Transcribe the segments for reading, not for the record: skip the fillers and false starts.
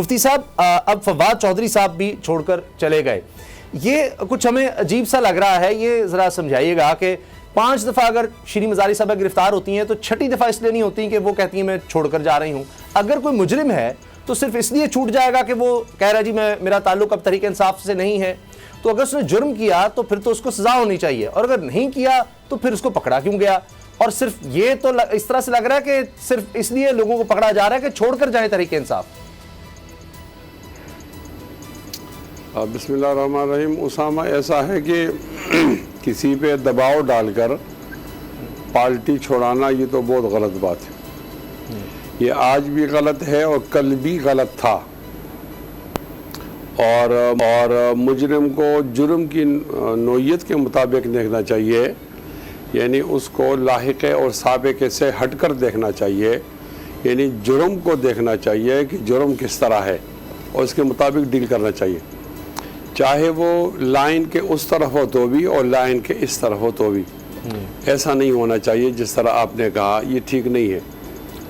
مفتی صاحب اب فواد چودھری صاحب بھی چھوڑ کر چلے گئے، یہ کچھ ہمیں عجیب سا لگ رہا ہے. یہ ذرا سمجھائیے گا کہ 5 دفعہ اگر شیریں مزاری صاحبہ گرفتار ہوتی ہیں تو 6ٹی دفعہ اس لیے نہیں ہوتی کہ وہ کہتی ہیں میں چھوڑ کر جا رہی ہوں. اگر کوئی مجرم ہے تو صرف اس لیے چھوٹ جائے گا کہ وہ کہہ رہا جی میرا تعلق اب تحریک انصاف سے نہیں ہے. تو اگر اس نے جرم کیا تو پھر تو اس کو سزا ہونی چاہیے، اور اگر نہیں کیا تو پھر اس کو پکڑا کیوں گیا؟ اور صرف یہ تو اس طرح سے لگ رہا ہے کہ صرف اس لیے لوگوں کو پکڑا جا رہا ہے کہ چھوڑ کر جائیں تحریک انصاف. بسم اللہ الرحمن الرحیم. اسامہ، ایسا ہے کہ کسی پہ دباؤ ڈال کر پارٹی چھوڑانا یہ تو بہت غلط بات ہے. یہ آج بھی غلط ہے اور کل بھی غلط تھا. اور مجرم کو جرم کی نوعیت کے مطابق دیکھنا چاہیے، یعنی اس کو لاحقے اور سابقے سے ہٹ کر دیکھنا چاہیے. یعنی جرم کو دیکھنا چاہیے کہ جرم کس طرح ہے اور اس کے مطابق ڈیل کرنا چاہیے، چاہے وہ لائن کے اس طرف ہو تو بھی اور لائن کے اس طرف ہو تو بھی. ایسا نہیں ہونا چاہیے جس طرح آپ نے کہا، یہ ٹھیک نہیں ہے.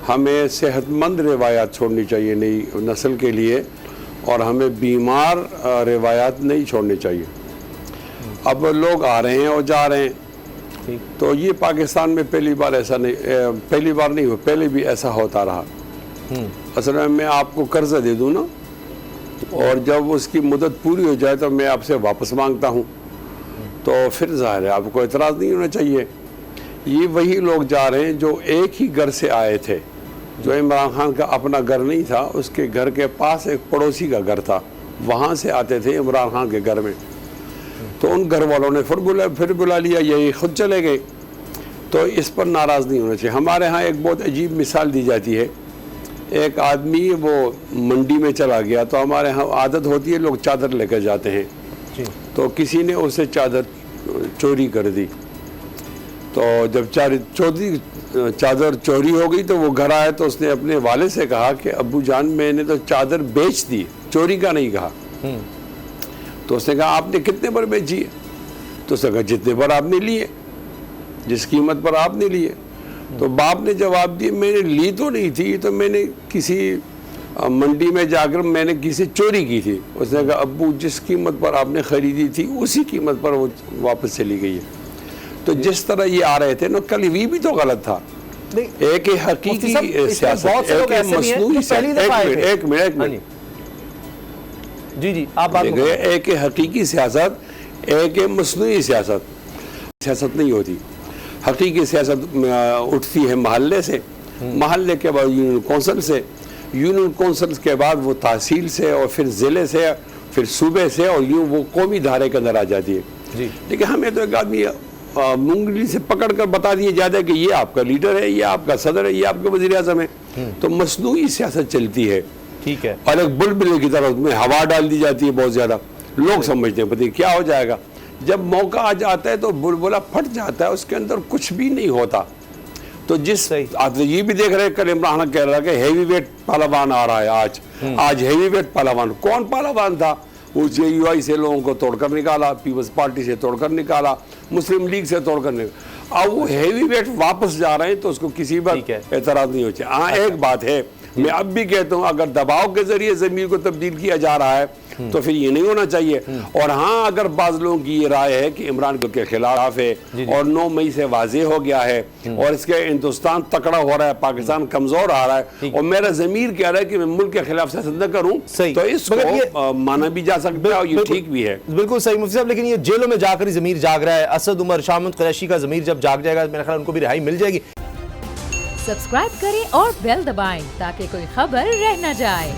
ہمیں صحت مند روایات چھوڑنی چاہیے نئی نسل کے لیے، اور ہمیں بیمار روایات نہیں چھوڑنی چاہیے. اب لوگ آ رہے ہیں اور جا رہے ہیں، تو یہ پاکستان میں پہلی بار نہیں ہوا، پہلے بھی ایسا ہوتا رہا. اصل میں آپ کو قرضہ دے دوں نا، اور جب اس کی مدت پوری ہو جائے تو میں آپ سے واپس مانگتا ہوں، تو پھر ظاہر ہے آپ کو اعتراض نہیں ہونا چاہیے. یہ وہی لوگ جا رہے ہیں جو ایک ہی گھر سے آئے تھے، جو عمران خان کا اپنا گھر نہیں تھا، اس کے گھر کے پاس ایک پڑوسی کا گھر تھا، وہاں سے آتے تھے عمران خان کے گھر میں. تو ان گھر والوں نے پھر بلا لیا، یہی خود چلے گئے. تو اس پر ناراض نہیں ہونا چاہیے. ہمارے ہاں ایک بہت عجیب مثال دی جاتی ہے. ایک آدمی وہ منڈی میں چلا گیا، تو ہمارے ہاں عادت ہوتی ہے لوگ چادر لے کر جاتے ہیں. تو کسی نے اسے چادر چوری کر دی. تو جب چادر چوری ہو گئی تو وہ گھر آیا، تو اس نے اپنے والد سے کہا کہ ابو جان میں نے تو چادر بیچ دی، چوری کا نہیں کہا. تو اس نے کہا آپ نے کتنے پر بیچی ہے؟ تو اس نے کہا جتنے پر آپ نے لیے، جس قیمت پر آپ نے لیے. تو باپ نے جواب دیا میں نے لی تو نہیں تھی، تو میں نے کسی منڈی میں جا کر میں نے کسی چوری کی تھی. اس نے کہا ابو جس قیمت پر آپ نے خریدی تھی اسی قیمت پر وہ واپس چلی گئی ہے. تو جس طرح یہ آ رہے تھے نا، کل یہ بھی تو غلط تھا. ایک حقیقی سیاست، ایک منٹ جی آپ بات کریں. ایک حقیقی سیاست، ایک مصنوعی سیاست نہیں ہوتی. حقیقی سیاست اٹھتی ہے محلے سے، محلے کے بعد یونین کونسل سے، یونین کونسل کے بعد وہ تحصیل سے، اور پھر ضلع سے، پھر صوبے سے، اور یوں وہ قومی دھارے کے اندر آ جاتی ہے. لیکن ہمیں تو ایک آدمی مونگلی سے پکڑ کر بتا دیے جاتا ہے کہ یہ آپ کا لیڈر ہے، یہ آپ کا صدر ہے، یہ آپ کا وزیر اعظم ہے. تو مصنوعی سیاست چلتی ہے. ٹھیک ہے. اور ایک بلبلے کی طرح اس میں ہوا ڈال دی جاتی ہے بہت زیادہ. لوگ سمجھتے ہیں پتہ کیا ہو جائے گا. جب موقع آ جاتا ہے تو بلبلا پھٹ جاتا ہے، اس کے اندر کچھ بھی نہیں ہوتا. تو آپ یہ بھی دیکھ رہے ہیں، کل عمران خان کہہ رہا کہ ہیوی ویٹ پہلوان آ رہا ہے. آج ہیوی ویٹ پہلوان کون پہلوان تھا؟ وہ جے یو آئی سے لوگوں کو توڑ کر نکالا، پیپلز پارٹی سے توڑ کر نکالا، مسلم لیگ سے توڑ کر نکالا. اب وہ ہیوی ویٹ واپس جا رہے ہیں تو اس کو کسی بات اعتراض نہیں ہو چاہیے. ہاں ایک بات ہے، میں اب بھی کہتا ہوں اگر دباؤ کے ذریعے ضمیر کو تبدیل کیا جا رہا ہے تو پھر یہ نہیں ہونا چاہیے. اور ہاں اگر بعض لوگوں کی یہ رائے ہے کہ عمران کے خلاف ہے اور 9 مئی سے واضح ہو گیا ہے اور اس کے ہندوستان تکڑا ہو رہا ہے، پاکستان کمزور آ رہا ہے، اور میرا ضمیر کہہ رہا ہے کہ میں ملک کے خلاف سیاست نہ کروں، تو اس کو مانا بھی جا سکتا ہے اور یہ ٹھیک بھی ہے. بالکل صحیح مفتی صاحب. لیکن یہ جیلوں میں جا کر ہی ضمیر جاگ رہا ہے. اسد عمر، شاہ محمود قریشی کا ضمیر جب جاگ جائے گا میرا خیال ان کو بھی رہائی مل جائے گی. سبسکرائب کریں اور بیل دبائیں تاکہ کوئی خبر رہ نہ جائے.